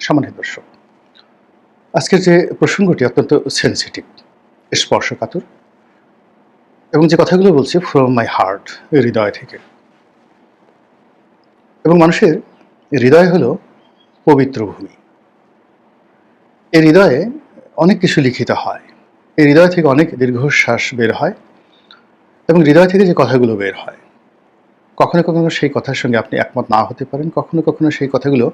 সম্মানিত দর্শক, আজকের যে প্রসঙ্গটি অত্যন্ত সেনসিটিভ, স্পর্শকাতর এবং যে কথাগুলো বলছি ফ্রম মাই হার্ট, হৃদয় থেকে। এবং মানুষের হৃদয় হলো পবিত্র ভূমি। এই হৃদয়ে অনেক কিছু লিখিত হয়। এই হৃদয় থেকে অনেক দীর্ঘশ্বাস বের হয় এবং হৃদয় থেকে যে কথাগুলো বের হয়, কখনো কখনো সেই কথার সঙ্গে আপনি একমত না হতে পারেন, কখনো কখনো সেই কথাগুলো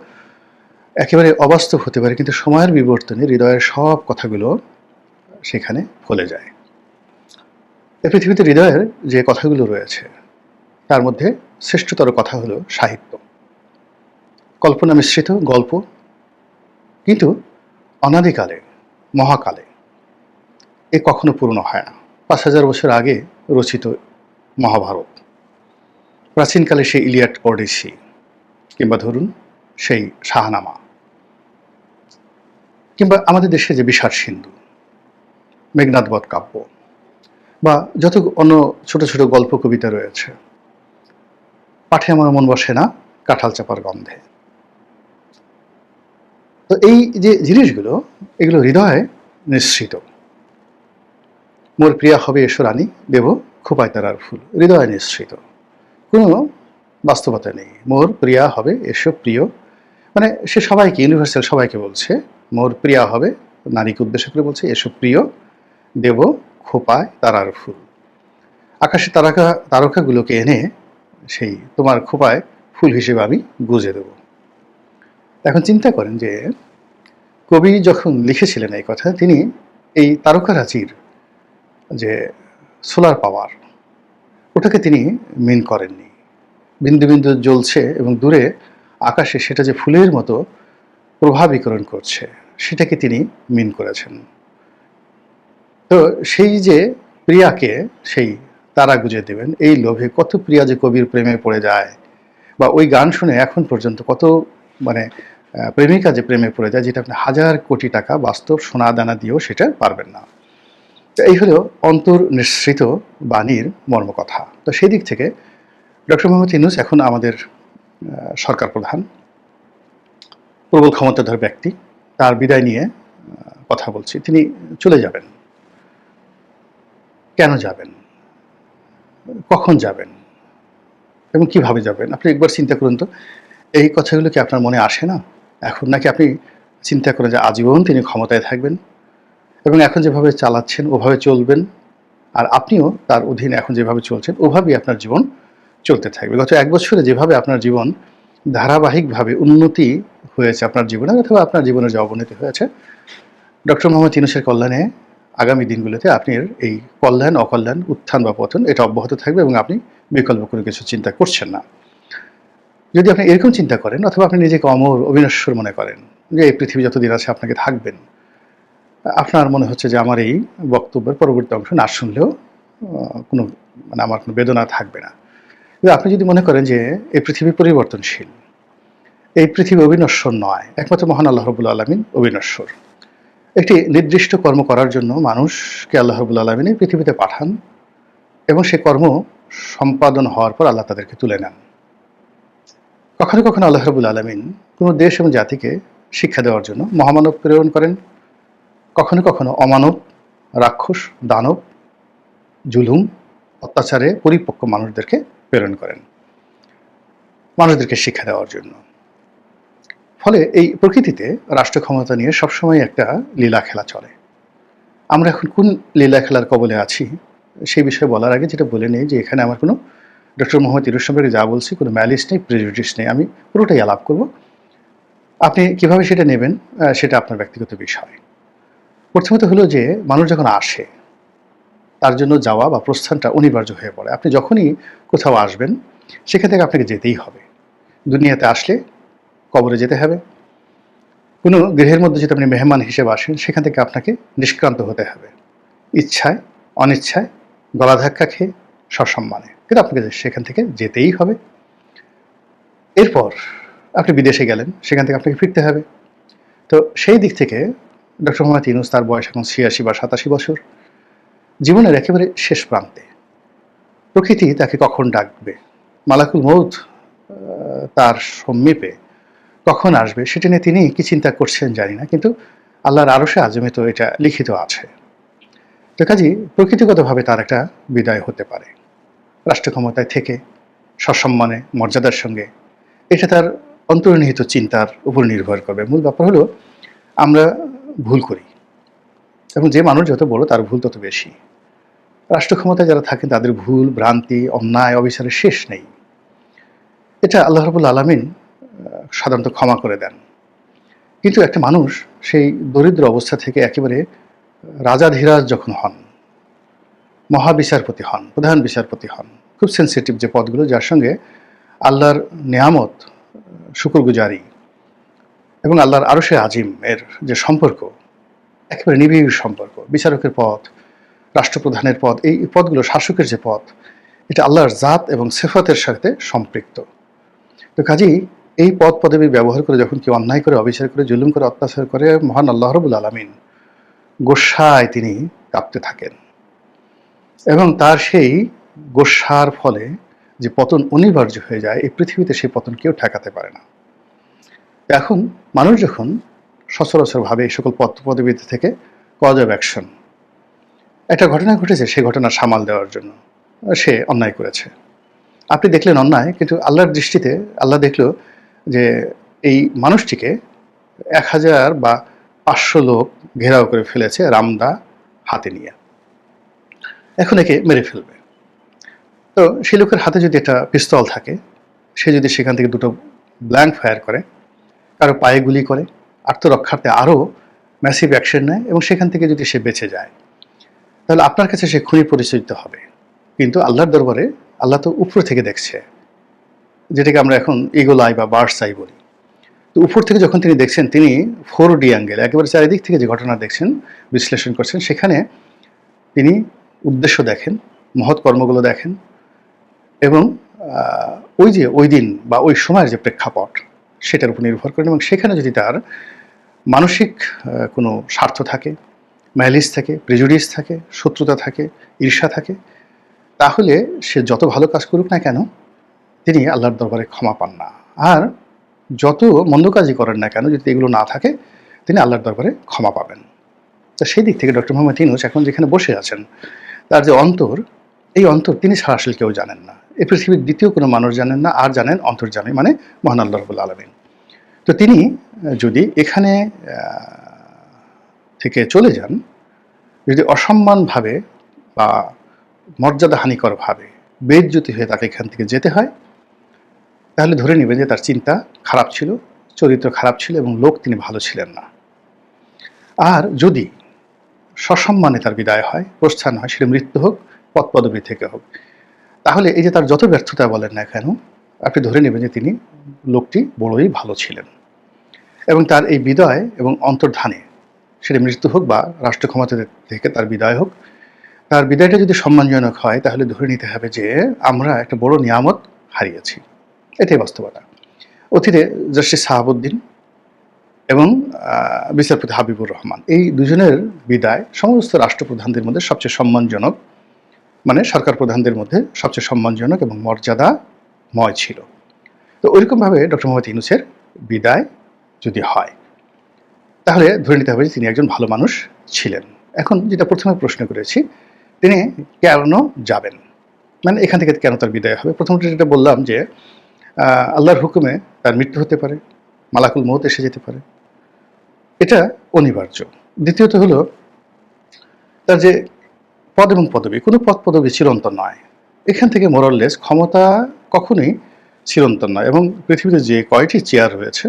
একেবারে অবাস্তব হতে পারে, কিন্তু সময়ের বিবর্তনে হৃদয়ের সব কথাগুলো সেখানে ফলে যায়। এই পৃথিবীতে হৃদয়ের যে কথাগুলো রয়েছে তার মধ্যে শ্রেষ্ঠতর কথা হলো সাহিত্য, কল্পনা মিশ্রিত গল্প, কিন্তু অনাদিকালে, মহাকালে এ কখনো পুরনো হয় না। ৫,০০০ বছর আগে রচিত মহাভারত, প্রাচীনকালে সেই ইলিয়াড ওডিসি, কিংবা ধরুন সেই শাহনামা, কিংবা আমাদের দেশে যে বিষাদ সিন্ধু, মেঘনাদবধ কাব্য, বা যত অন্য ছোট ছোট গল্প কবিতা রয়েছে, পাঠে আমার মন বসে না কাঁঠাল চাপার গন্ধে। তো এই যে জিনিসগুলো, এগুলো হৃদয়ে নিঃসৃত। মোর প্রিয়া হবে এসো রানী, দেব খোপায় তারার ফুল, হৃদয়ে নিঃসৃত, কোনো বাস্তবতা নেই। মোর প্রিয়া হবে এসো প্রিয়, মানে সে সবাইকে, ইউনিভার্সাল সবাইকে বলছে মোর প্রিয়া হবে, নারীকে উদ্দেশ্য করে বলছে এসো প্রিয়, দেব খোপায় তারার ফুল। আকাশে তারকাগুলোকে এনে সেই তোমার খোপায় ফুল হিসেবে আমি গুজে দেব। এখন চিন্তা করেন যে কবি যখন লিখেছিলেন এই কথা, তিনি এই তারকারাজির যে সোলার পাওয়ার, ওটাকে তিনি মিন করেননি। বিন্দু বিন্দু জ্বলছে এবং দূরে আকাশে সেটা যে ফুলের মতো প্রভাব বিকরণ করছে, সেটাকে তিনি মিন করেছেন। তো সেই যে প্রিয়াকে সেই তারা গুজে দেবেন, এই লোভে কত প্রিয়া যে কবির প্রেমে পড়ে যায়, বা ওই গান শুনে এখন পর্যন্ত কত মানে প্রেমিকা যে প্রেমে পড়ে যায়, যেটা আপনি হাজার কোটি টাকা বাস্তব সোনা দানা দিয়েও সেটা পারবেন না। তো এই হলো অন্তর নিঃসৃত বাণীর মর্মকথা। তো সেই দিক থেকে ডক্টর মোহাম্মদ ইউনূস এখন আমাদের সরকার প্রধান, প্রবল ক্ষমতাধর ব্যক্তি। তার বিদায় নিয়ে কথা বলছি। তিনি চলে যাবেন। কেন যাবেন, কখন যাবেন এবং কিভাবে যাবেন, আপনি একবার চিন্তা করুন তো। এই কথাগুলো কি আপনার মনে আসে না এখন? নাকি আপনি চিন্তা করেন যে আজীবন তিনি ক্ষমতায় থাকবেন এবং এখন যেভাবে চালাচ্ছেন ওভাবে চলবেন, আর আপনিও তার অধীনে এখন যেভাবে চলছেন ওভাবেই আপনার জীবন চলতে থাকবে? গত ১ বছরে যেভাবে আপনার জীবন ধারাবাহিকভাবে উন্নতি হয়েছে আপনার জীবনে, অথবা আপনার জীবনের যে অবনতি হয়েছে, ডক্টর মোহাম্মদ ইউনূসের কল্যাণে আগামী দিনগুলোতে আপনার এই কল্যাণ অকল্যাণ, উত্থান বা পতন, এটা অব্যাহত থাকবে এবং আপনি বিকল্প কোনো কিছু চিন্তা করছেন না। যদি আপনি এরকম চিন্তা করেন, অথবা আপনি নিজেকে অমর, অবিনশ্বর মনে করেন যে এই পৃথিবী যতদিন আছে আপনাকে থাকবেন, আপনার মনে হচ্ছে যে আমার এই বক্তব্যের পরবর্তী অংশ না শুনলেও কোনো মানে আমার কোনো বেদনা থাকবে না। কিন্তু আপনি যদি মনে করেন যে এই পৃথিবী পরিবর্তনশীল, এই পৃথিবী অবিনশ্বর নয়, একমাত্র মহান আল্লাহ রাব্বুল আলামিন অবিনশ্বর। একটি নির্দিষ্ট কর্ম করার জন্য মানুষকে আল্লাহ রাব্বুল আলামিন এই পৃথিবীতে পাঠান এবং সে কর্ম সম্পাদন হওয়ার পর আল্লাহ তাদেরকে তুলে নেন। কখনো কখনো আল্লাহ রাব্বুল আলামিন কোনো দেশ এবং জাতিকে শিক্ষা দেওয়ার জন্য মহামানব প্রেরণ করেন, কখনো কখনো অমানব, রাক্ষস, দানব, জুলুম, অত্যাচারে পরিপক্ক মানুষদেরকে প্রেরণ করেন মানুষদেরকে শিক্ষা দেওয়ার জন্য। ফলে এই প্রকৃতিতে রাষ্ট্র ক্ষমতা নিয়ে সবসময় একটা লীলা খেলা চলে। আমরা এখন কোন লীলা খেলার কবলে আছি সেই বিষয়ে বলার আগে যেটা বলে নেই যে এখানে আমার কোনো ডক্টর মোহাম্মদ ইউনূস সম্পর্কে যা বলছি কোনো ম্যালিস নেই, প্রেজুডিস নেই। আমি পুরোটাই আলাপ করব। আপনি কিভাবে সেটা নেবেন সেটা আপনার ব্যক্তিগত বিষয়। প্রথমত হলো যে মানুষ যখন আসে, তার জন্য যাওয়া বা প্রস্থানটা অনিবার্য হয়ে পড়ে। আপনি যখনই কোথাও আসবেন, সেখান থেকে আপনাকে যেতেই হবে। দুনিয়াতে আসলে কবরে যেতে হবে। কোনো গৃহের মধ্যে যদি আপনি মেহমান হিসেবে আসেন, সেখান থেকে আপনাকে নিষ্ক্রান্ত হতে হবে, ইচ্ছায় অনিচ্ছায়, গলা ধাক্কা খেয়ে, সসম্মানে, কিন্তু আপনাকে সেখান থেকে যেতেই হবে। এরপর আপনি বিদেশে গেলেন, সেখান থেকে আপনাকে ফিরতে হবে। তো সেই দিক থেকে ডক্টর মোহাম্মদ ইউনূস, তার বয়স এখন ৮৬ বা ৮৭ বছর, জীবনের একেবারে শেষ প্রান্তে। প্রকৃতি তাকে কখন ডাকবে, মালাকুল মউত তার সমীপে কখন আসবে সেটা নিয়ে তিনি কি চিন্তা করছেন জানি না, কিন্তু আল্লাহর আরশে আযমে তো এটা লিখিত আছে। তো কাজেই প্রকৃতিগতভাবে তার একটা বিদায় হতে পারে রাষ্ট্র ক্ষমতায় থেকে, সসম্মানে মর্যাদার সঙ্গে। এটা তার অন্তর্নিহিত চিন্তার উপর নির্ভর করবে। মূল ব্যাপার হলো আমরা ভুল করি, এবং যে মানুষ যত বড় তার ভুল তত বেশি। রাষ্ট্র ক্ষমতায় যারা থাকেন তাদের ভুল, ভ্রান্তি, অন্যায়, অবিচারের শেষ নেই। এটা আল্লাহ রাব্বুল আলামিন সাধারণত ক্ষমা করে দেন। কিন্তু একটা মানুষ সেই দরিদ্র অবস্থা থেকে একেবারে রাজাধিরাজ যখন হন, মহাবিচারপতি হন, প্রধান বিচারপতি হন, খুব সেন্সিটিভ যে পদগুলো, যার সঙ্গে আল্লাহর নেয়ামত, শুকরগুজারি এবং আল্লাহর আরশে আজিম এর যে সম্পর্ক, একেবারে নিবিড় সম্পর্ক, বিচারকের পদ, রাষ্ট্রপ্রধানের পদ, এই পদগুলো, শাসকের যে পদ, এটা আল্লাহর জাত এবং সিফাতের সাথে সম্পৃক্ত। তো কাজেই এই পদ পদবী ব্যবহার করে যখন কেউ অন্যায় করে, অবিচার করে, জুলুম করে, অত্যাচার করে, মহান আল্লাহ রাব্বুল আলামিন গোস্বায় তিনি কাঁপতে থাকেন, এবং তার সেই গোস্বার ফলে যে পতন অনিবার্য হয়ে যায়, এই পৃথিবীতে সেই পতন কেউ ঠেকাতে পারে না। এখন মানুষ যখন সচরাচরভাবে এই সকল পদ পদবীতে থেকে কজ অফ অ্যাকশন, একটা ঘটনা ঘটেছে, সেই ঘটনা সামাল দেওয়ার জন্য সে অন্যায় করেছে। আপনি দেখলেন অন্যায়, কিন্তু আল্লাহর দৃষ্টিতে আল্লাহ দেখল যে এই মানুষটিকে 1000 বা 500 লোক ঘেরাও করে ফেলেছে রামদা হাতে নিয়ে, এখন একে মেরে ফেলবে। তো সেই লোকের হাতে যদি একটা পিস্তল থাকে, সে যদি সেখান থেকে দুটো ব্ল্যাঙ্ক ফায়ার করে, কারো পায়ে গুলি করে, আত্মরক্ষার্থে আরও ম্যাসিভ অ্যাকশন নেয়, এবং সেখান থেকে যদি সে বেঁচে যায়, তাহলে আপনার কাছে সে খুনি পরিচিত হবে। কিন্তু আল্লাহর দরবারে আল্লাহ তো উপর থেকে দেখছে, যেটাকে আমরা এখন ইগল আই বা বার্ডস আই বলি। তো উপর থেকে যখন তিনি দেখছেন, তিনি 4D অ্যাঙ্গেল, একেবারে চারিদিক থেকে যে ঘটনা দেখছেন, বিশ্লেষণ করছেন, সেখানে তিনি উদ্দেশ্য দেখেন, মহৎ কর্মগুলো দেখেন, এবং ওই যে ওই দিন বা ওই সময়ের যে প্রেক্ষাপট, সেটার উপর নির্ভর করেন। এবং সেখানে যদি তার মানসিক কোনো স্বার্থ থাকে, ম্যালিস থাকে, প্রেজুডিস থাকে, শত্রুতা থাকে, ঈর্ষা থাকে, তাহলে সে যত ভালো কাজ করুক না কেন, তিনি আল্লাহর দরবারে ক্ষমা পান না। আর যত মন্দ কাজই করেন না কেন, যদি এগুলো না থাকে, তিনি আল্লাহর দরবারে ক্ষমা পাবেন। তো সেই দিক থেকে ডক্টর মোহাম্মদ ইউনূস এখন যেখানে বসে আছেন, তার যে অন্তর, এই অন্তর তিনি ছাড়া আসলে কেউ জানেন না। এই পৃথিবীর দ্বিতীয় কোনো মানুষ জানেন না, আর জানেন অন্তর্যামী মানে মহান আল্লাহ রাব্বুল আলামিন। তো তিনি যদি এখানে থেকে চলে যান, যদি অসম্মানভাবে বা মর্যাদাহানিকরভাবে বেইজ্জতি হয়ে তাকে এখান থেকে যেতে হয়, তাহলে ধরে নেবেন যে তার চিন্তা খারাপ ছিল, চরিত্র খারাপ ছিল, এবং লোক তিনি ভালো ছিলেন না। আর যদি সসম্মানে তার বিদায় হয়, প্রস্থান হয়, সেটা মৃত্যু হোক, পদ পদবী থেকে হোক, তাহলে এই যে তার যত ব্যর্থতা বলেন না কেন, আপনি ধরে নেবেন যে তিনি লোকটি বড়ই ভালো ছিলেন। এবং তার এই বিদায় এবং অন্তর্ধানে, সেটা মৃত্যু হোক বা রাষ্ট্র ক্ষমতা থেকে তার বিদায় হোক, তার বিদায়টা যদি সম্মানজনক হয়, তাহলে ধরে নিতে হবে যে আমরা একটা বড় নিয়ামত হারিয়েছি। এটাই বাস্তবতা। অতীতে জাস্টিস সাহাবুদ্দিন এবং বিচারপতি হাবিবুর রহমান, এই দুজনের বিদায় সমস্ত রাষ্ট্রপ্রধানদের মধ্যে সবচেয়ে সম্মানজনক, মানে সরকার প্রধানদের মধ্যে সবচেয়ে সম্মানজনক এবং মর্যাদাময় ছিল। তো ওইরকমভাবে ডক্টর মোহাম্মদ ইউনূসের বিদায় যদি হয়, তাহলে ধরে নিতে হবে যে তিনি একজন ভালো মানুষ ছিলেন। এখন যেটা প্রথমে প্রশ্ন করেছি, তিনি কেন যাবেন, মানে এখান থেকে কেন তার বিদায় হবে। প্রথমত যেটা বললাম যে আল্লাহর হুকুমে তার মৃত্যু হতে পারে, মালাকুল মউত এসে যেতে পারে, এটা অনিবার্য। দ্বিতীয়ত হলো তার যে পদ এবং পদবী, কোনো পদ পদবী চিরন্তন নয়। এখান থেকে মোরাললেস ক্ষমতা কখনোই চিরন্তন নয়। এবং পৃথিবীতে যে কয়টি চেয়ার রয়েছে,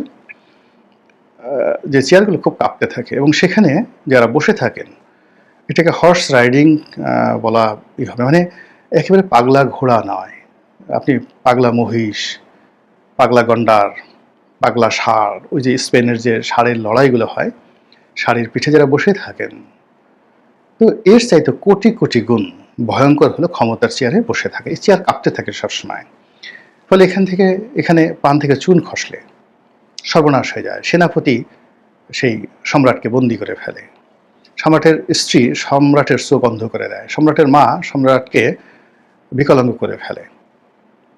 যে চেয়ারগুলো খুব কাঁপতে থাকে, এবং সেখানে যারা বসে থাকেন, এটাকে হর্স রাইডিং বলা হবে, মানে একেবারে পাগলা ঘোড়া নয়। আপনি পাগলা মহিষ, পাগলা গন্ডার, পাগলা ষাঁড়, ওই যে স্পেনের যে ষাঁড়ের লড়াইগুলো হয়, ষাঁড়ের পিঠে যারা বসে থাকেন, তো এর চাইতে কোটি কোটি গুণ ভয়ঙ্কর হলো ক্ষমতার চেয়ারে বসে থাকে। এই চেয়ার কাঁপতে থাকে সবসময়। ফলে এখানে পান থেকে চুন খসলে সর্বনাশ হয়ে যায়। সেনাপতি সেই সম্রাটকে বন্দি করে ফেলে, সম্রাটের স্ত্রী সম্রাটের চোখ অন্ধ করে দেয়, সম্রাটের মা সম্রাটকে বিকলাঙ্গ করে ফেলে।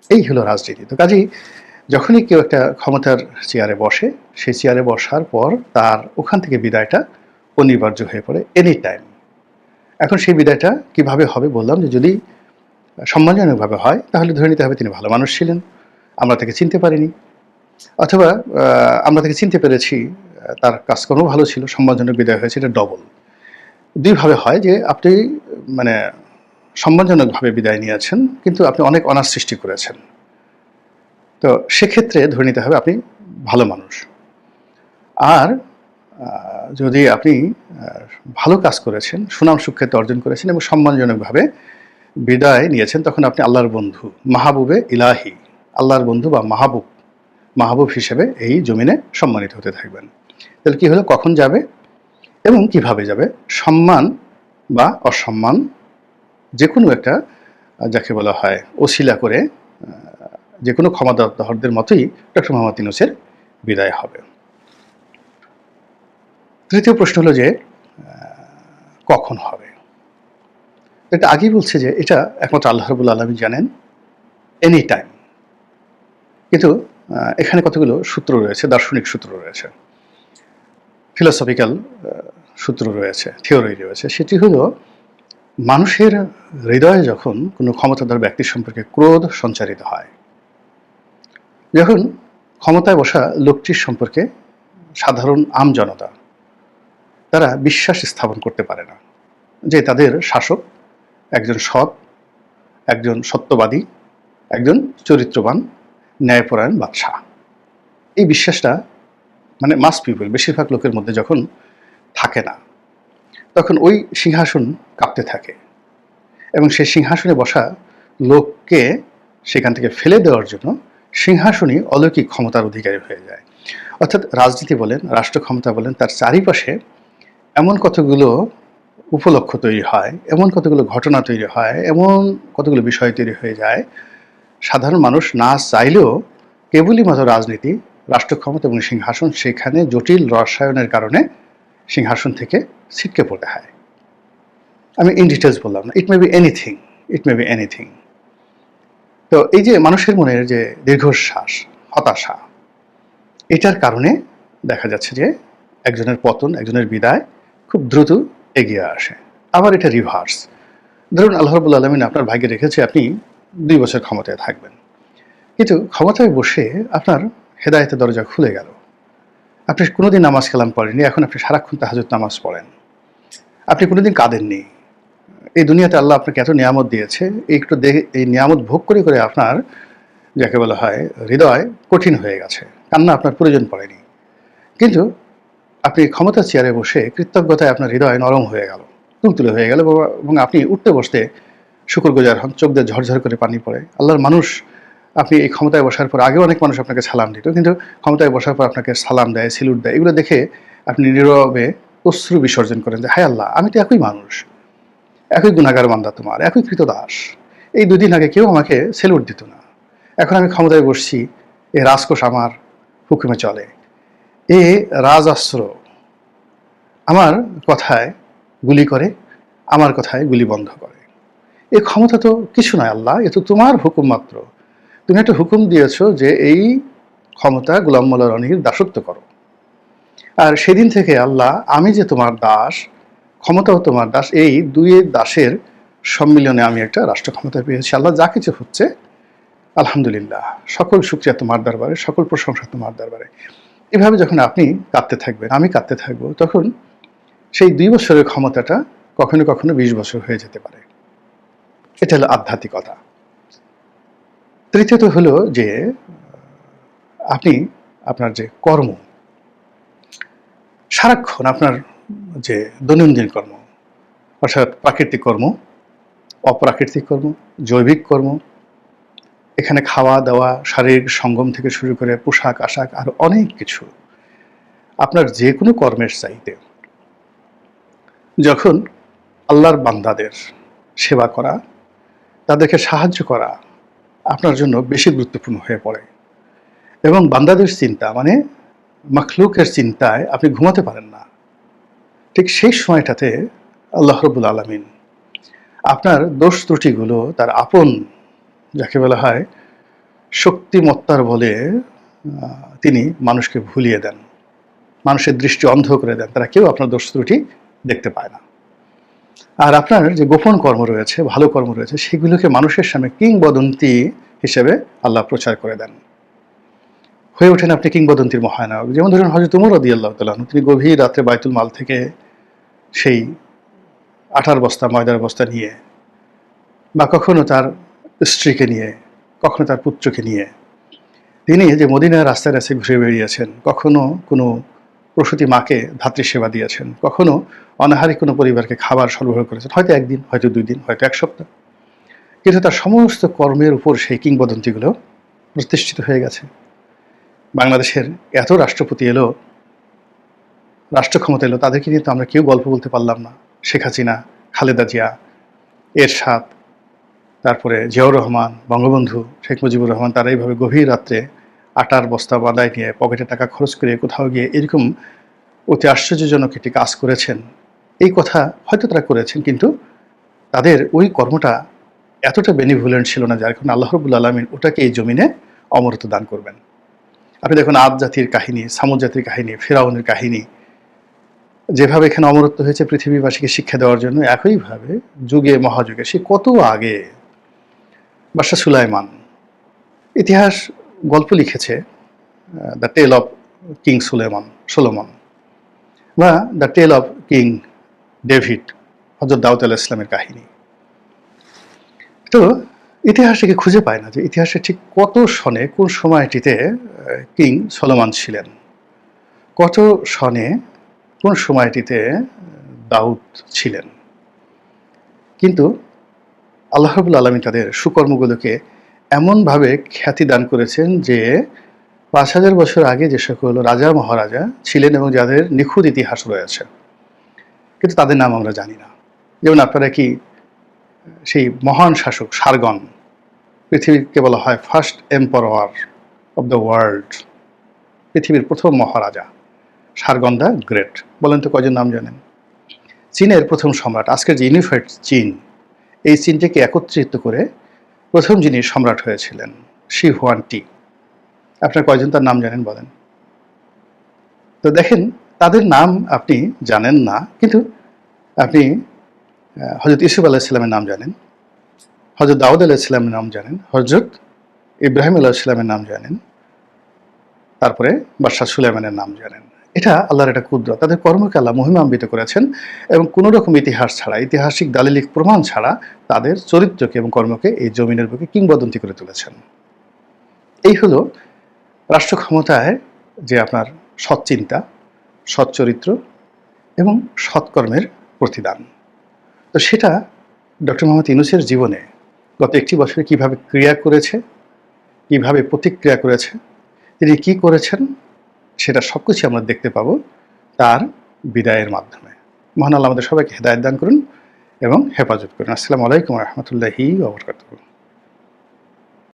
এই হলো রাজনীতি। তো কাজেই যখনই কেউ একটা ক্ষমতার চেয়ারে বসে, সেই চেয়ারে বসার পর তার ওখান থেকে বিদায়টা অনিবার্য হয়ে পড়ে এনি টাইম। এখন সেই বিদায়টা কিভাবে হবে বললাম যে যদি সম্মানজনকভাবে হয় তাহলে ধরে নিতে হবে তিনি ভালো মানুষ ছিলেন, আমরা তাকে চিনতে পারিনি, অথবা আমরা তাকে চিনতে পেরেছি, তার কাজকর্ম ভালো ছিল, সম্মানজনক বিদায় হয়েছে, এটা ডবল। দুইভাবে হয় যে আপনি মানে সম্মানজনকভাবে বিদায় নিয়েছেন কিন্তু আপনি অনেক অনার সৃষ্টি করেছেন, তো সেক্ষেত্রে ধরে নিতে হবে আপনি ভালো মানুষ। আর যদি আপনি ভালো কাজ করেছেন, সুনাম সুখ্যাতি অর্জন করেছেন এবং সম্মানজনকভাবে বিদায় নিয়েছেন, তখন আপনি আল্লাহর বন্ধু, মাহবুবে ইলাহি, আল্লাহর বন্ধু বা মাহবুব হিসেবে এই জমিনে সম্মানিত হতে থাকবেন। তাহলে কি হলো, কখন যাবে এবং কিভাবে যাবে? সম্মান বা অসম্মান যে কোনো একটা, যাকে বলা হয় ওসিলা করে, যে কোনো ক্ষমতাধরদের মতোই ডক্টর মোহাম্মদ ইউনূসের বিদায় হবে। তৃতীয় প্রশ্ন হলো যে কখন হবে? এটা আগেই বলছে যে এটা একমাত্র আল্লাহ রাব্বুল আলামিন জানেন, এনি টাইম। কিন্তু এখানে কতগুলো সূত্র রয়েছে, দার্শনিক সূত্র রয়েছে, ফিলোসফিক্যাল সূত্র রয়েছে, থিওরি রয়েছে। সেটি হলো মানুষের হৃদয়ে যখন কোনো ক্ষমতাধর ব্যক্তির সম্পর্কে ক্রোধ সঞ্চারিত হয়, যখন ক্ষমতায় বসা লোকটির সম্পর্কে সাধারণ আমজনতা তারা বিশ্বাস স্থাপন করতে পারে না যে তাদের শাসক একজন সৎ, একজন সত্যবাদী, একজন চরিত্রবান, ন্যায়পরায়ণ বাদশাহ। এই বিশ্বাসটা মানে মাস পিপল, বেশিরভাগ লোকের মধ্যে যখন থাকে না, তখন ওই সিংহাসন কাঁপতে থাকে এবং সেই সিংহাসনে বসা লোককে সেখান থেকে ফেলে দেওয়ার জন্য সিংহাসনই অলৌকিক ক্ষমতার অধিকারী হয়ে যায়। অর্থাৎ রাজনীতি বলেন, রাষ্ট্র ক্ষমতা বলেন, তার চারিপাশে এমন কতগুলো উপলক্ষ তৈরি হয়, এমন কতগুলো ঘটনা তৈরি হয়, এমন কতগুলো বিষয় তৈরি হয়ে যায়, সাধারণ মানুষ না চাইলেও কেবলই মাত্র রাজনীতি, রাষ্ট্র ক্ষমতা এবং সিংহাসন, সেখানে জটিল রসায়নের কারণে সিংহাসন থেকে ছিটকে পড়তে হয়। আমি ইন ডিটেলস বললাম না, it may be anything, it may be anything. তো এই যে মানুষের মনের যে দীর্ঘশ্বাস, হতাশা, এটার কারণে দেখা যাচ্ছে যে একজনের পতন, একজনের বিদায় খুব দ্রুত এগিয়ে আসে। আবার এটা রিভার্স। ধরুন আল্লাহ রাব্বুল আলামিন আপনার ভাগ্যে রেখেছে আপনি 2 বছর ক্ষমতায় থাকবেন, কিন্তু ক্ষমতায় বসে আপনার হেদায়েতের দরজা খুলে গেল, আপনি কোনোদিন নামাজ কালাম পড়েননি, এখন আপনি সারাক্ষণ তাহাজ্জুদ নামাজ পড়েন, আপনি কোনোদিন কাঁদেননি। এই দুনিয়াতে আল্লাহ আপনাকে এত নিয়ামত দিয়েছে, এই নিয়ামত ভোগ করে করে আপনার, যাকে বলা হয়, হৃদয় কঠিন হয়ে গেছে, কান্না আপনার প্রয়োজন পড়েনি, কিন্তু আপনি ক্ষমতার চেয়ারে বসে কৃতজ্ঞতায় আপনার হৃদয় নরম হয়ে গেল, তুলতুলে হয়ে গেল, এবং আপনি উঠতে বসতে শুকরগুজার হন, চোখ দিয়ে ঝরঝর করে পানি পড়ে। আল্লাহর মানুষ, আপনি এই ক্ষমতায় বসার পর, আগেও অনেক মানুষ আপনাকে সালাম দিত, কিন্তু ক্ষমতায় বসার পর আপনাকে সালাম দেয়, সেলুট দেয়, এগুলো দেখে আপনি নীরবে অশ্রু বিসর্জন করেন যে হায় আল্লাহ, আমি তো একই মানুষ, একই গুনাহগার বান্দা তোমার, একই কৃতদাস। এই 2 দিন আগে কেউ আমাকে সেলুট দিত না, এখন আমি ক্ষমতায় বসছি, এ রাজকোষ আমার হুকুমে চলে, এ রাজাস্ত্র আমার কথায় গুলি করে, আমার কথায় গুলি বন্ধ করে। এই ক্ষমতা তো কিছু নয় আল্লাহ, এ তো তোমার হুকুম মাত্র। তুমি একটা হুকুম দিয়েছ যে এই ক্ষমতা গোলাম মোল্লা রনির দাসত্ব করো, আর সেদিন থেকে আল্লাহ আমি যে তোমার দাস, ক্ষমতাও তোমার দাস, এই 2 দাসের সম্মিলনে আমি একটা রাষ্ট্র ক্ষমতা পেয়েছি। আল্লাহ যা কিছু হচ্ছে আলহামদুলিল্লাহ, সকল শুকরিয়া তোমার দরবারে, সকল প্রশংসা তোমার দরবারে। এভাবে যখন আপনি কাঁদতে থাকবেন, আমি কাঁদতে থাকবো, তখন সেই 2 বছরের ক্ষমতাটা কখনো কখনো 20 বছর হয়ে যেতে পারে। এটা হলো আধ্যাত্মিকতা। তৃতীয়ত হলো যে আপনি আপনার যে কর্ম, সারাক্ষণ আপনার যে দৈনন্দিন কর্ম, অর্থাৎ প্রাকৃতিক কর্ম, অপ্রাকৃতিক কর্ম, জৈবিক কর্ম, এখানে খাওয়া দাওয়া, শারীরিক সঙ্গম থেকে শুরু করে পোশাক আশাক, আরো অনেক কিছু, আপনার যে কোনো কর্মের চাইতে যখন আল্লাহর বান্দাদের সেবা করা, তাদেরকে সাহায্য করা আপনার জন্য বেশি গুরুত্বপূর্ণ হয়ে পড়ে, এবং বান্দাদের চিন্তা মানে মাখলুকের চিন্তায় আপনি ঘুমাতে পারেন না, ঠিক সেই সময়টাতে আল্লাহ রাব্বুল আলামিন আপনার দোষ ত্রুটিগুলো তার আপন, যাকে বলা হয়, শক্তিমত্তার বলে তিনি মানুষকে ভুলিয়ে দেন, মানুষের দৃষ্টি অন্ধ করে দেন, তারা কেউ আপনার দোষ ত্রুটি দেখতে পায় না। আর আপনার যে গোপন কর্ম রয়েছে, ভালো কর্ম রয়েছে, সেগুলোকে মানুষের সামনে কিংবদন্তি হিসেবে আল্লাহ প্রচার করে দেন, হয়ে ওঠেন আপনি কিংবদন্তির মহানায়ক। যেমন ধরুন হযরত ওমর রাদিয়াল্লাহু তাআলা আনহু, তিনি গভীর রাত্রে বাইতুল মাল থেকে সেই আটার বস্তা, ময়দার বস্তা নিয়ে, বা কখনো তার স্ত্রীকে নিয়ে, কখনো তার পুত্রকে নিয়ে তিনি যে মদিনার রাস্তায় রাস্তায় ঘুরে বেরিয়েছেন, কখনো কোনো প্রসূতি মাকে ধাত্রী সেবা দিয়েছেন, কখনো অনাহারী কোনো পরিবারকে খাবার সরবরাহ করেছেন, হয়তো একদিন, হয়তো 2 দিন, হয়তো 1 সপ্তাহ, কিন্তু তার সমস্ত কর্মের উপর সেই কিংবদন্তিগুলো প্রতিষ্ঠিত হয়ে গেছে। বাংলাদেশের এত রাষ্ট্রপতি এলো, রাষ্ট্র ক্ষমতা এলো, তাদেরকে নিয়ে তো আমরা কেউ গল্প বলতে পারলাম না। শেখ হাসিনা, খালেদা জিয়া, এরশাদ, তারপরে জিয়াউর রহমান, বঙ্গবন্ধু শেখ মুজিবুর রহমান, তারা এইভাবে গভীর রাত্রে আটার বস্তা বাঁধায় নিয়ে পকেটে টাকা খরচ করে কোথাও গিয়ে এরকম অতি আশ্চর্যজনক একটি কাজ করেছেন। এই কথা হয়তো তারা করেছেন, কিন্তু তাদের ওই কর্মটা এতটা বেনিভোলেন্ট ছিল না, যার কারণে আল্লাহ রাব্বুল আলামিন ওটাকে এই জমিনে অমরত্ব দান করবেন। আপনি দেখুন আদ জাতির কাহিনী, সামুদ জাতির কাহিনী, ফিরাউনের কাহিনী, যেভাবে এখানে অমরত্ব হয়েছে পৃথিবীবাসীকে শিক্ষা দেওয়ার জন্য, একইভাবে যুগে মহাযুগে, সে কত আগে বাদশাহ সুলাইমান ইতিহাস গল্প লিখেছে, the tale of king Solomon, বা the tale of king David, হযরত দাউদ আলাইহিস সালামের কাহিনী। তো ইতিহাসে খুঁজে পায় না যে ইতিহাসে ঠিক কত সনে, কোন সময়টিতে কিং সলোমন ছিলেন, কত সনে, কোন সময়টিতে দাউদ ছিলেন। কিন্তু আল্লাহ রাব্বুল আলামিন তাদের সুকর্মগুলোকে এমনভাবে খ্যাতি দান করেছেন যে 5000 বছর আগে যে সকল রাজা মহারাজা ছিলেন এবং যাদের নিখুঁত ইতিহাস রয়েছে, কিন্তু তাদের নাম আমরা জানি না। যেমন আপনারা কি সেই মহান শাসক সারগন, পৃথিবীকে বলা হয় first emperor of the world, পৃথিবীর প্রথম মহারাজা সারগন দ্য গ্রেট, বলেন তো কয়জন নাম জানেন? চীনের প্রথম সম্রাট, আজকের যে ইউনিফাইড চীন, এই চীনটিকে একত্রিত করে প্রথম যিনি সম্রাট হয়েছিলেন শি হুয়ানটি, আপনার কয়জন তার নাম জানেন বলেন? তো দেখেন, তাদের নাম আপনি জানেন না, কিন্তু আপনি হযরত ইউসুফ আলাইহিস সালামের নাম জানেন, হযরত দাউদ আলাইহিস সালামের নাম জানেন, হযরত ইব্রাহিম আলাইহিস সালামের নাম জানেন, তারপরে বাদশাহ সুলাইমানের নাম জানেন। এটা আল্লাহর একটা কুদরত, তাদের কর্মকে আল্লাহ মহিমান্বিত করেছেন এবং কোনো রকম ইতিহাস ছাড়া, ঐতিহাসিক দালিলিক প্রমাণ ছাড়া তাদের চরিত্রকে এবং কর্মকে এই জমিনের বুকে কিংবদন্তি করে তুলেছেন। এই হলো রাষ্ট্র ক্ষমতায় যে আপনার সৎ চিন্তা, সৎ চরিত্র এবং সৎকর্মের প্রতিদান। তো সেটা ডক্টর মোহাম্মদ ইউনূসের জীবনে গত 1টি বছরে কীভাবে ক্রিয়া করেছে, কীভাবে প্রতিক্রিয়া করেছে, তিনি কি করেছেন, সেটা সবকিছু আমরা দেখতে পাবো তার বিদায়ের মাধ্যমে। মহান আল্লাহ আমাদের সবাইকে হেদায়েত দান করুন এবং হেফাজত করুন। আসসালামু আলাইকুম ওয়া রাহমাতুল্লাহি ওয়া বারাকাতুহু।